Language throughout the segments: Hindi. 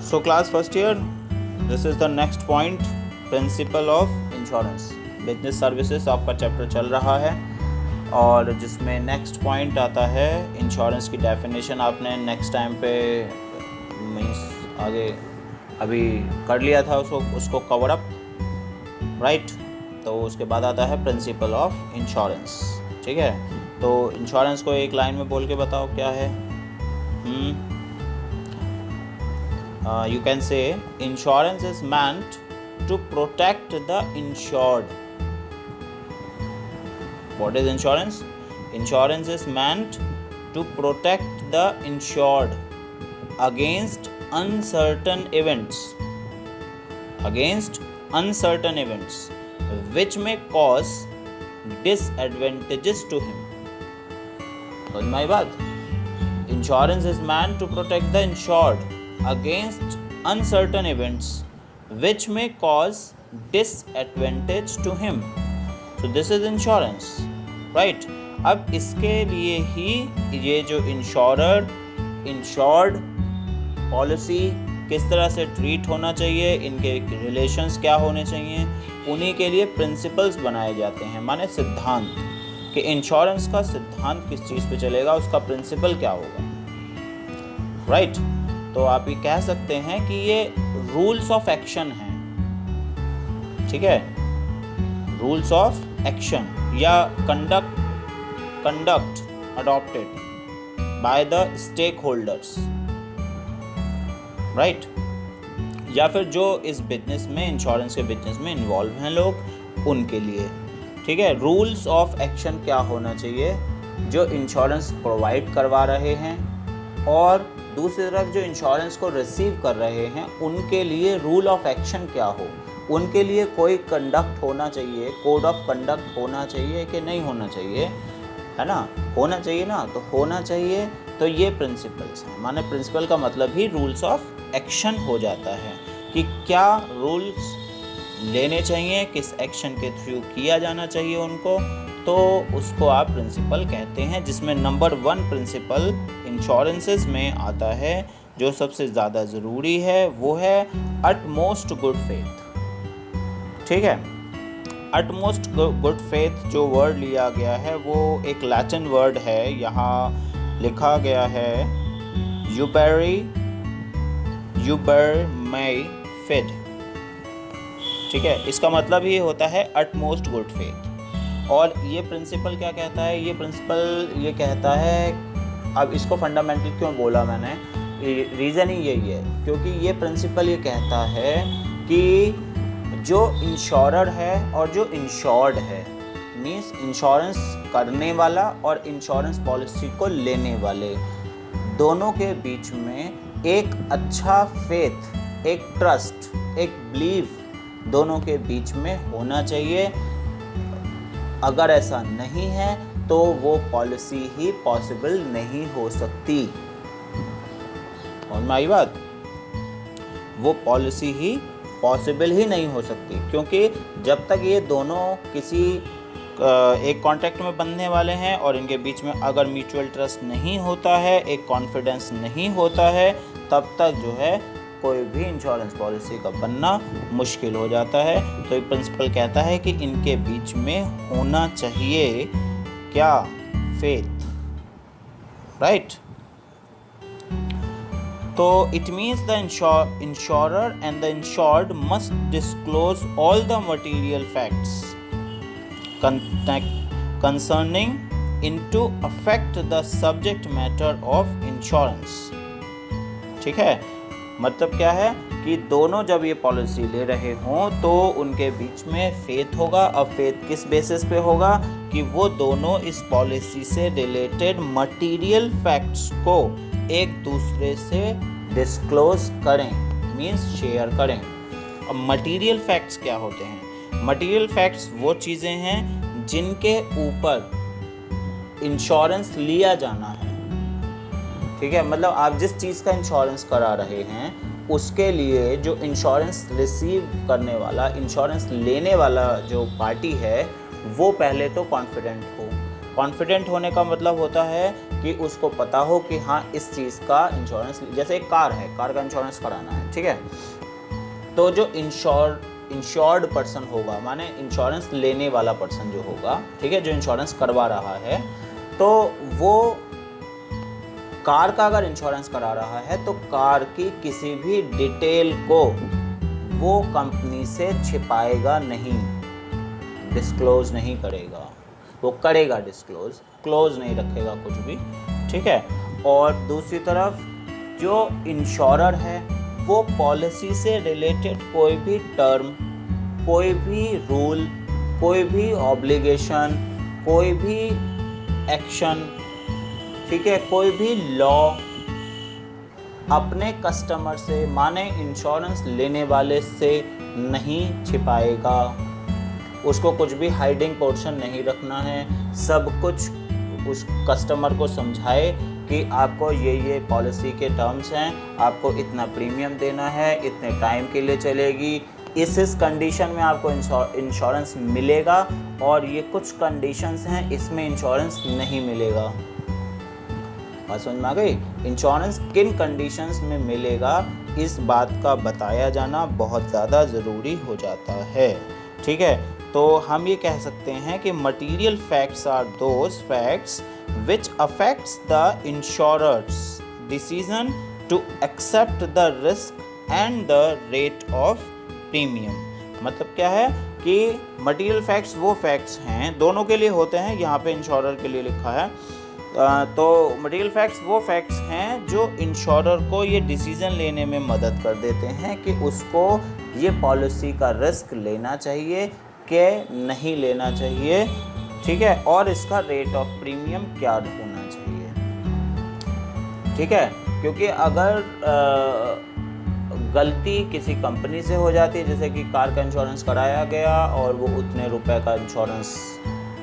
So class first year, this is the next point, principle of insurance. Business services आपका चैप्टर चल रहा है और जिसमें नेक्स्ट पॉइंट आता है इंश्योरेंस की डेफिनेशन। आपने नेक्स्ट टाइम पे मीन्स आगे अभी कर लिया था उसको कवर अप, राइट। तो उसके बाद आता है प्रिंसिपल ऑफ इंश्योरेंस, ठीक है। तो इंश्योरेंस को एक लाइन में बोल के बताओ क्या है। You can say insurance is meant to protect the insured. What is insurance? Insurance is meant to protect the insured against uncertain events. Against uncertain events which may cause disadvantages to him. समझ में आई बात? Insurance is meant to protect the insured against uncertain events which may cause disadvantage to him. So this is insurance, right? अब इसके लिए ही ये जो इंश्योर्ड पॉलिसी किस तरह से ट्रीट होना चाहिए, इनके रिलेशंस क्या होने चाहिए, उन्हीं के लिए प्रिंसिपल्स बनाए जाते हैं, माने सिद्धांत, कि इंश्योरेंस का सिद्धांत किस चीज़ पे चलेगा, उसका प्रिंसिपल क्या होगा, राइट। तो आप ये कह सकते हैं कि ये रूल्स ऑफ एक्शन हैं, ठीक है। रूल्स ऑफ एक्शन या conduct adopted by the stakeholders, right. या फिर जो इस बिजनेस में, इंश्योरेंस के बिजनेस में इन्वॉल्व हैं लोग, उनके लिए, ठीक है। रूल्स ऑफ एक्शन क्या होना चाहिए जो इंश्योरेंस प्रोवाइड करवा रहे हैं, और दूसरी तरफ जो इंश्योरेंस को रिसीव कर रहे हैं उनके लिए रूल ऑफ एक्शन क्या हो, उनके लिए कोई कंडक्ट होना चाहिए, कोड ऑफ कंडक्ट होना चाहिए कि नहीं होना चाहिए, है ना। होना चाहिए ना, तो होना चाहिए। तो ये प्रिंसिपल्स हैं, माने प्रिंसिपल का मतलब ही रूल्स ऑफ एक्शन हो जाता है कि क्या रूल्स लेने चाहिए, किस एक्शन के थ्रू किया जाना चाहिए उनको, तो उसको आप प्रिंसिपल कहते हैं। जिसमें नंबर 1 प्रिंसिपल इंश्योरेंसेस में आता है, जो सबसे ज़्यादा ज़रूरी है, वो है अटमोस्ट गुड फेथ, ठीक है। अटमोस्ट गुड फेथ जो वर्ड लिया गया है वो एक लैटिन वर्ड है, यहाँ लिखा गया है यूबर मई फिड, ठीक है। इसका मतलब ये होता है अटमोस्ट गुड फेथ। और ये प्रिंसिपल क्या कहता है, ये प्रिंसिपल ये कहता है, अब इसको फंडामेंटल क्यों बोला मैंने, रीज़न ही यही है क्योंकि ये प्रिंसिपल ये कहता है कि जो इंश्योरर है और जो इंश्योर्ड है, मीन्स इंश्योरेंस करने वाला और इंश्योरेंस पॉलिसी को लेने वाले, दोनों के बीच में एक अच्छा फेथ, एक ट्रस्ट, एक बिलीफ दोनों के बीच में होना चाहिए। अगर ऐसा नहीं है तो वो पॉलिसी ही पॉसिबल नहीं हो सकती। और मैं बात, वो पॉलिसी ही पॉसिबल ही नहीं हो सकती, क्योंकि जब तक ये दोनों किसी एक कॉन्ट्रैक्ट में बंधने वाले हैं और इनके बीच में अगर म्यूचुअल ट्रस्ट नहीं होता है, एक कॉन्फिडेंस नहीं होता है, तब तक जो है कोई भी इंश्योरेंस पॉलिसी का बनना मुश्किल हो जाता है। तो ये प्रिंसिपल कहता है कि इनके बीच में होना चाहिए क्या, फेथ, राइट। तो it means the insurer and the insured must disclose all the material facts concerning into affect the subject matter of insurance, ठीक है। मतलब क्या है कि दोनों जब ये पॉलिसी ले रहे हों तो उनके बीच में फेथ होगा। अब फेथ किस बेसिस पे होगा कि वो दोनों इस पॉलिसी से रिलेटेड मटेरियल फैक्ट्स को एक दूसरे से डिस्क्लोज करें, मींस शेयर करें। अब मटेरियल फैक्ट्स क्या होते हैं? मटेरियल फैक्ट्स वो चीज़ें हैं जिनके ऊपर इंश्योरेंस लिया जाना है, ठीक है। मतलब आप जिस चीज़ का इंश्योरेंस करा रहे हैं उसके लिए जो इंश्योरेंस रिसीव करने वाला, इंश्योरेंस लेने वाला जो पार्टी है, वो पहले तो कॉन्फिडेंट हो। कॉन्फिडेंट होने का मतलब होता है कि उसको पता हो कि हाँ इस चीज़ का इंश्योरेंस, जैसे एक कार है, कार का इंश्योरेंस कराना है, ठीक है, तो जो इंश्योर्ड पर्सन होगा, माने इंश्योरेंस लेने वाला पर्सन जो होगा, ठीक है, जो इंश्योरेंस करवा रहा है, तो वो कार का अगर इंश्योरेंस करा रहा है तो कार की किसी भी डिटेल को वो कंपनी से छिपाएगा नहीं, डिस्क्लोज नहीं करेगा, वो करेगा डिस्क्लोज, क्लोज नहीं रखेगा कुछ भी, ठीक है। और दूसरी तरफ जो इंश्योरर है वो पॉलिसी से रिलेटेड कोई भी टर्म, कोई भी रूल, कोई भी ऑब्लिगेशन, कोई भी एक्शन, ठीक है, कोई भी लॉ अपने कस्टमर से, माने इंश्योरेंस लेने वाले से नहीं छिपाएगा, उसको कुछ भी हाइडिंग पोर्शन नहीं रखना है, सब कुछ उस कस्टमर को समझाए कि आपको ये पॉलिसी के टर्म्स हैं, आपको इतना प्रीमियम देना है, इतने टाइम के लिए चलेगी, इस कंडीशन में आपको इंश्योरेंस मिलेगा, और ये कुछ कंडीशंस हैं इसमें इंश्योरेंस नहीं मिलेगा। बात समझ में आ गई? इंश्योरेंस किन कंडीशंस में मिलेगा, इस बात का बताया जाना बहुत ज़्यादा ज़रूरी हो जाता है, ठीक है। तो हम ये कह सकते हैं कि material facts are those facts which affects the insurer's decision to accept the risk and the rate of premium. मतलब क्या है कि मटीरियल फैक्ट्स वो फैक्ट्स हैं, दोनों के लिए होते हैं, यहाँ पे इंश्योरर के लिए लिखा है, तो मटीरियल फैक्ट्स वो फैक्ट्स हैं जो इंश्योरर को ये डिसीज़न लेने में मदद कर देते हैं कि उसको ये पॉलिसी का रिस्क लेना चाहिए कि नहीं लेना चाहिए, ठीक है, और इसका रेट ऑफ प्रीमियम क्या होना चाहिए, ठीक है। क्योंकि अगर गलती किसी कंपनी से हो जाती है, जैसे कि कार का इंश्योरेंस कराया गया और वो उतने रुपए का इंश्योरेंस,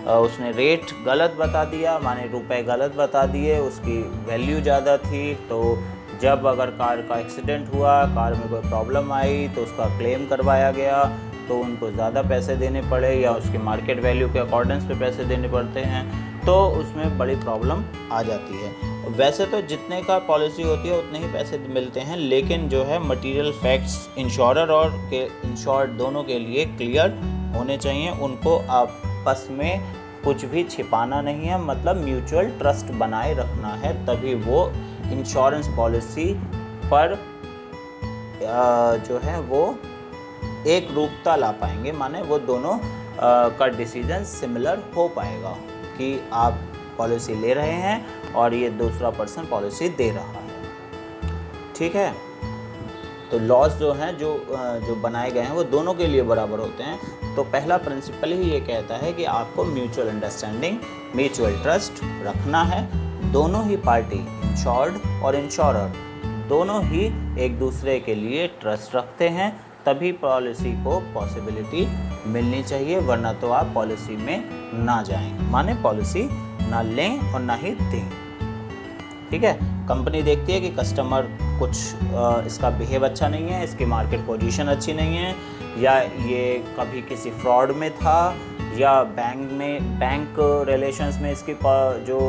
उसने रेट गलत बता दिया, माने रुपए गलत बता दिए, उसकी वैल्यू ज़्यादा थी, तो जब अगर कार का एक्सीडेंट हुआ, कार में कोई प्रॉब्लम आई, तो उसका क्लेम करवाया गया, तो उनको ज़्यादा पैसे देने पड़े या उसकी मार्केट वैल्यू के अकॉर्डेंस पे पैसे देने पड़ते हैं, तो उसमें बड़ी प्रॉब्लम आ जाती है। वैसे तो जितने का पॉलिसी होती है उतने ही पैसे मिलते हैं, लेकिन जो है मटेरियल फैक्ट्स इंश्योरर और के इंश्योर्ड दोनों के लिए क्लियर होने चाहिए, उनको आपस में कुछ भी छिपाना नहीं है, मतलब म्यूचुअल ट्रस्ट बनाए रखना है, तभी वो इंश्योरेंस पॉलिसी पर जो है वो एक रूपता ला पाएंगे, माने वो दोनों का डिसीजन सिमिलर हो पाएगा कि आप पॉलिसी ले रहे हैं और ये दूसरा पर्सन पॉलिसी दे रहा है, ठीक है। तो लॉज जो हैं जो बनाए गए हैं वो दोनों के लिए बराबर होते हैं। तो पहला प्रिंसिपल ही ये कहता है कि आपको म्यूचुअल अंडरस्टैंडिंग, म्यूचुअल ट्रस्ट रखना है, दोनों ही पार्टी, इंश्योर्ड और इंश्योरर, दोनों ही एक दूसरे के लिए ट्रस्ट रखते हैं, तभी पॉलिसी को पॉसिबिलिटी मिलनी चाहिए, वरना तो आप पॉलिसी में ना जाएं, माने पॉलिसी ना लें और ना ही दें, ठीक है। कंपनी देखती है कि कस्टमर कुछ इसका बिहेव अच्छा नहीं है, इसकी मार्केट पोजीशन अच्छी नहीं है, या ये कभी किसी फ्रॉड में था, या बैंक रिलेशंस में इसकी जो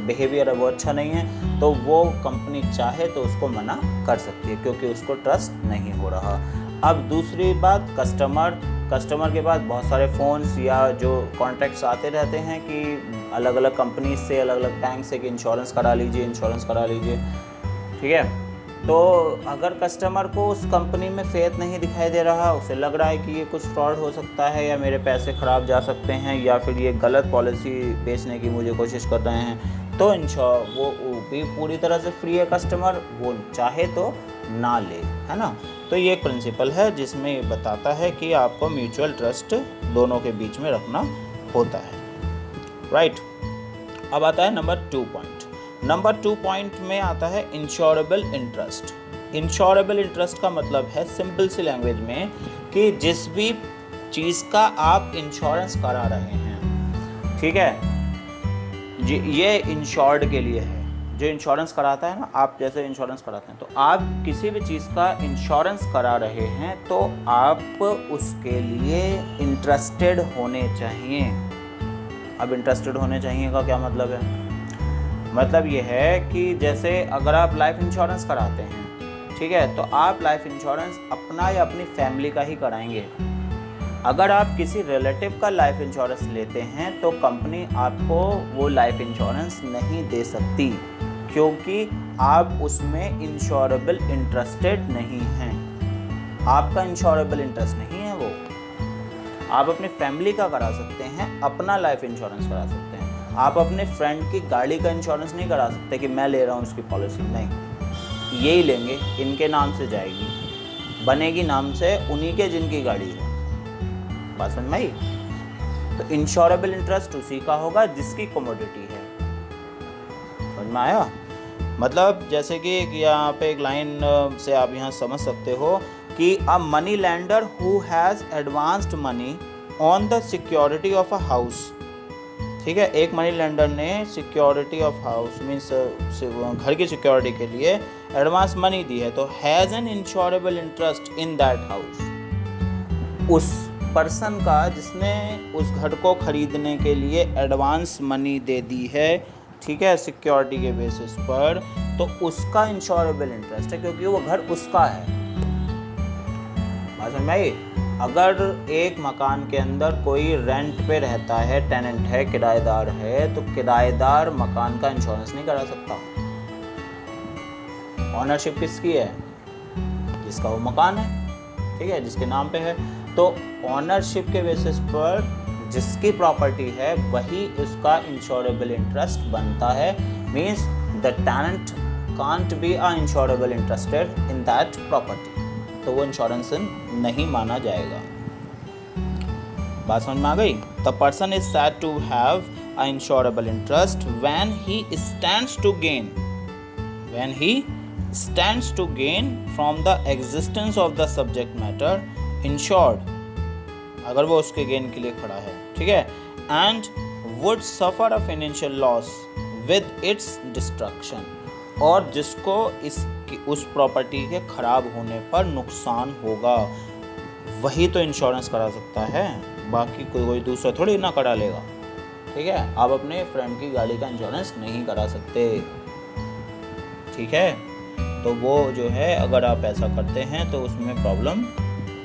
बिहेवियर है वो अच्छा नहीं है, तो वो कंपनी चाहे तो उसको मना कर सकती है क्योंकि उसको ट्रस्ट नहीं हो रहा। अब दूसरी बात, कस्टमर के पास बहुत सारे फ़ोन्स या जो कॉन्ट्रैक्ट्स आते रहते हैं कि अलग अलग कंपनी से, अलग अलग बैंक से कि इंश्योरेंस करा लीजिए, ठीक है। तो अगर कस्टमर को उस कंपनी में फेथ नहीं दिखाई दे रहा, उसे लग रहा है कि ये कुछ फ्रॉड हो सकता है या मेरे पैसे ख़राब जा सकते हैं या फिर ये गलत पॉलिसी बेचने की मुझे कोशिश कर रहे हैं, तो वो भी पूरी तरह से फ्री है कस्टमर, वो चाहे तो ना ले, है ना। तो ये एक प्रिंसिपल है जिसमें ये बताता है कि आपको म्यूचुअल ट्रस्ट दोनों के बीच में रखना होता है, राइट। अब आता है नंबर 2 पॉइंट। नंबर 2 पॉइंट में आता है इंश्योरेबल इंटरेस्ट। इंश्योरेबल इंटरेस्ट का मतलब है सिंपल सी लैंग्वेज में कि जिस भी चीज़ का आप इंश्योरेंस करा रहे हैं, ठीक है, ये इंश्योर्ड के लिए है। जो इंश्योरेंस कराता है ना, आप जैसे इंश्योरेंस कराते हैं, तो आप किसी भी चीज़ का इंश्योरेंस करा रहे हैं तो आप उसके लिए इंटरेस्टेड होने चाहिए। अब इंटरेस्टेड होने चाहिए का क्या मतलब है? मतलब ये है कि जैसे अगर आप लाइफ इंश्योरेंस कराते हैं, ठीक है, तो आप लाइफ इंश्योरेंस अपना या अपनी फैमिली का ही कराएंगे। अगर आप किसी रिलेटिव का लाइफ इंश्योरेंस लेते हैं तो कंपनी आपको वो लाइफ इंश्योरेंस नहीं दे सकती, क्योंकि आप उसमें इंश्योरेबल इंटरेस्टेड नहीं हैं। आपका इंश्योरेबल इंटरेस्ट नहीं है वो। आप अपनी फैमिली का करा सकते हैं, अपना लाइफ इंश्योरेंस करा सकते हैं। आप अपने फ्रेंड की गाड़ी का इंश्योरेंस नहीं करा सकते कि मैं ले रहा हूँ उसकी पॉलिसी, नहीं, यही लेंगे, इनके नाम से जाएगी, बनेगी नाम से उन्हीं के जिनकी गाड़ी है। बात समझ में आई? तो इंश्योरेबल इंटरेस्ट उसी का होगा जिसकी कमोडिटी है। समझ में आया? मतलब जैसे कि यहाँ पे एक लाइन से आप यहाँ समझ सकते हो कि a money lender who has advanced money on the security of a house, ठीक है, एक मनी लेंडर ने सिक्योरिटी ऑफ हाउस मीन्स घर की सिक्योरिटी के लिए एडवांस मनी दी है, तो has an insurable interest in that house. उस पर्सन का जिसने उस घर को खरीदने के लिए एडवांस मनी दे दी है, ठीक है, सिक्योरिटी के बेसिस पर, तो उसका इंश्योरेबल इंटरेस्ट है, क्योंकि वो घर उसका है। बात समझ में आई? अगर एक मकान के अंदर कोई रेंट पे रहता है, टेनेंट है, किराएदार है, तो किराएदार मकान का इंश्योरेंस नहीं करा सकता। ऑनरशिप किसकी है? जिसका वो मकान है, ठीक है, जिसके नाम पे है। तो ऑनरशिप के बेसिस पर जिसकी प्रॉपर्टी है वही उसका इंश्योरेबल इंटरेस्ट बनता है। Means the tenant can't be a insurable interested in that property, तो वो इंश्योरेंस नहीं माना जाएगा। बात समझ में आ गई? The person is said to have a insurable interest when he stands to gain from the existence of the subject matter insured, अगर वो उसके गेन के लिए खड़ा है, ठीक है, and would suffer a financial loss with its destruction, और जिसको उस प्रॉपर्टी के खराब होने पर नुकसान होगा, वही तो इंश्योरेंस करा सकता है, बाकी कोई दूसरा थोड़ी ना करा लेगा, ठीक है। आप अपने फ्रेंड की गाड़ी का इंश्योरेंस नहीं करा सकते, ठीक है। तो वो जो है अगर आप ऐसा करते हैं तो उसमें प्रॉब्लम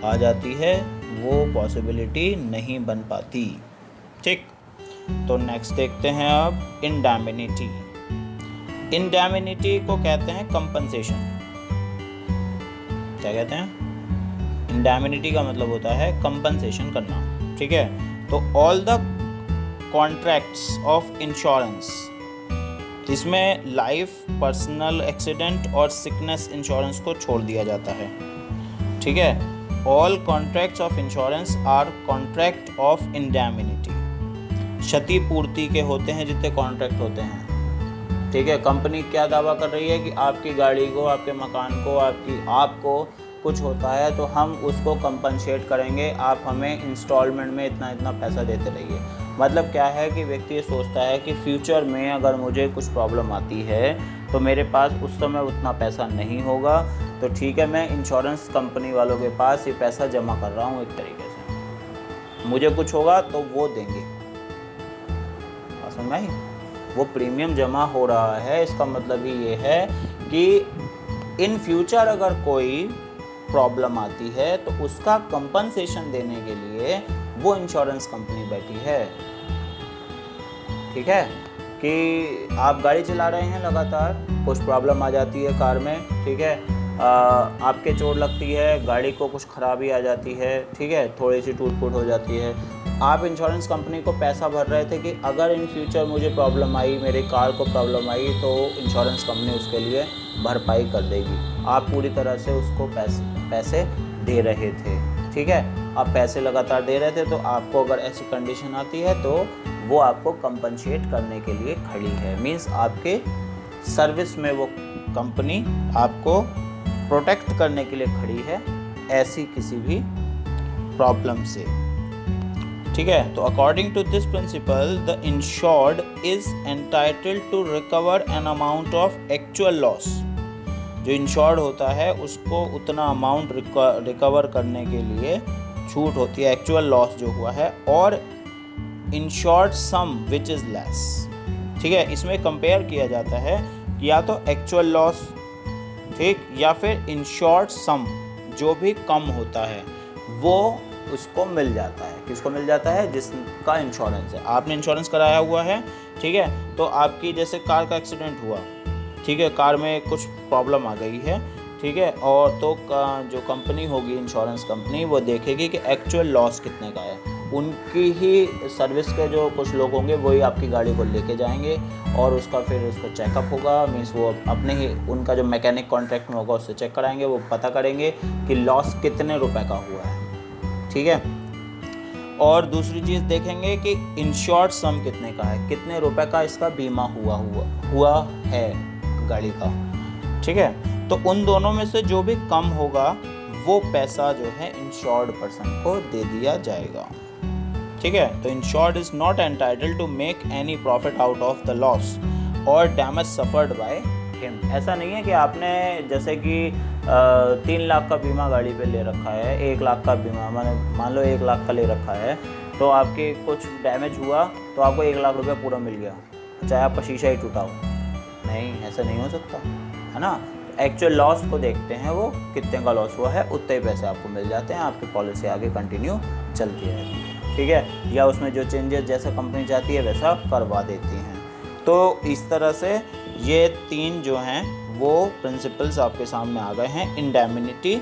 आ जाती है, वो पॉसिबिलिटी नहीं बन पाती, ठीक। तो नेक्स्ट देखते हैं अब इंडैमिनिटी। इंडैमिनिटी को कहते हैं कंपनसेशन। क्या कहते हैं? इंडैमिनिटी का मतलब होता है कंपनसेशन करना, ठीक है। तो all the contracts of insurance, इसमें लाइफ, पर्सनल एक्सीडेंट और सिकनेस इंश्योरेंस को छोड़ दिया जाता है, ठीक है। All contracts of insurance are contract of indemnity. क्षतिपूर्ति के होते हैं जितने कॉन्ट्रैक्ट होते हैं, ठीक है। कंपनी क्या दावा कर रही है कि आपकी गाड़ी को, आपके मकान को, आपको कुछ होता है तो हम उसको कंपनसेट करेंगे, आप हमें इंस्टॉलमेंट में इतना इतना पैसा देते रहिए। मतलब क्या है कि व्यक्ति ये सोचता है कि फ्यूचर में अगर मुझे कुछ प्रॉब्लम आती है तो मेरे पास उस समय उतना पैसा नहीं होगा, तो ठीक है, मैं इंश्योरेंस कंपनी वालों के पास ये पैसा जमा कर रहा हूँ, एक तरीके से मुझे कुछ होगा तो वो देंगे। समझ में आई? वो प्रीमियम जमा हो रहा है, इसका मतलब ही ये है कि इन फ्यूचर अगर कोई प्रॉब्लम आती है तो उसका कंपनसेशन देने के लिए वो इंश्योरेंस कंपनी बैठी है, ठीक है। कि आप गाड़ी चला रहे हैं, लगातार कुछ प्रॉब्लम आ जाती है कार में, ठीक है, आपके चोट लगती है, गाड़ी को कुछ खराबी आ जाती है, ठीक है, थोड़ी सी टूट फूट हो जाती है, आप इंश्योरेंस कंपनी को पैसा भर रहे थे कि अगर इन फ्यूचर मुझे प्रॉब्लम आई, मेरे कार को प्रॉब्लम आई, तो इंश्योरेंस कंपनी उसके लिए भरपाई कर देगी। आप पूरी तरह से उसको पैसे दे रहे थे, ठीक है, आप पैसे लगातार दे रहे थे, तो आपको अगर ऐसी कंडीशन आती है तो वो आपको कंपनसेट करने के लिए खड़ी है। मीन्स आपके सर्विस में वो कंपनी आपको प्रोटेक्ट करने के लिए खड़ी है ऐसी किसी भी प्रॉब्लम से, ठीक है। तो according to this principle the insured is entitled to recover an amount of actual loss. जो इंश्योर्ड होता है उसको उतना अमाउंट रिकवर करने के लिए छूट होती है, एक्चुअल लॉस जो हुआ है, और insured sum which is less, ठीक है, इसमें कंपेयर किया जाता है कि या तो एक्चुअल लॉस, ठीक, या फिर इंश्योर्ड सम, जो भी कम होता है वो उसको मिल जाता है। किसको मिल जाता है? जिसका इंश्योरेंस है। आपने इंश्योरेंस कराया हुआ है, ठीक है, तो आपकी जैसे कार का एक्सीडेंट हुआ, ठीक है, कार में कुछ प्रॉब्लम आ गई है, ठीक है, और तो जो कंपनी होगी, इंश्योरेंस कंपनी, वो देखेगी कि एक्चुअल लॉस कितने का है। उनकी ही सर्विस के जो कुछ लोग होंगे वही आपकी गाड़ी को लेके जाएंगे और उसका फिर उसको चेकअप होगा, मीन्स वो अपने ही उनका जो मैकेनिक कॉन्ट्रैक्ट में होगा उससे चेक कराएंगे, वो पता करेंगे कि लॉस कितने रुपए का हुआ है, ठीक है। और दूसरी चीज़ देखेंगे कि इंश्योर्ड सम कितने का है, कितने रुपए का इसका बीमा हुआ है गाड़ी का, ठीक है। तो उन दोनों में से जो भी कम होगा वो पैसा जो है इंश्योर्ड पर्सन को दे दिया जाएगा, ठीक है। तो insured is not entitled to make any profit out of the loss और डैमेज सफर्ड बाय हिम। ऐसा नहीं है कि आपने जैसे कि 3 लाख का बीमा गाड़ी पे ले रखा है, 1 लाख का बीमा मान लो 1 लाख का ले रखा है, तो आपके कुछ डैमेज हुआ तो आपको 1 लाख रुपये पूरा मिल गया, चाहे आपका शीशा ही टूटा हो। नहीं, ऐसा नहीं हो सकता, है ना। एक्चुअल लॉस को देखते हैं, वो कितने का लॉस हुआ है, उतने ही पैसे आपको मिल जाते हैं, आपकी पॉलिसी आगे कंटिन्यू चलती रहती है, ठीक है, या उसमें जो चेंजेस जैसा कंपनी चाहती है वैसा करवा देती हैं। तो इस तरह से ये 3 जो हैं वो प्रिंसिपल्स आपके सामने आ गए हैं, इंडेमनिटी,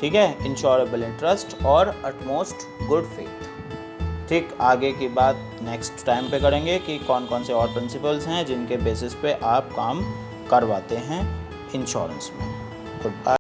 ठीक है, इंश्योरेबल इंटरेस्ट और अटमोस्ट गुड फेथ। ठीक, आगे की बात नेक्स्ट टाइम पे करेंगे कि कौन कौन से और प्रिंसिपल्स हैं जिनके बेसिस पे आप काम करवाते हैं इंश्योरेंस में। Good bye.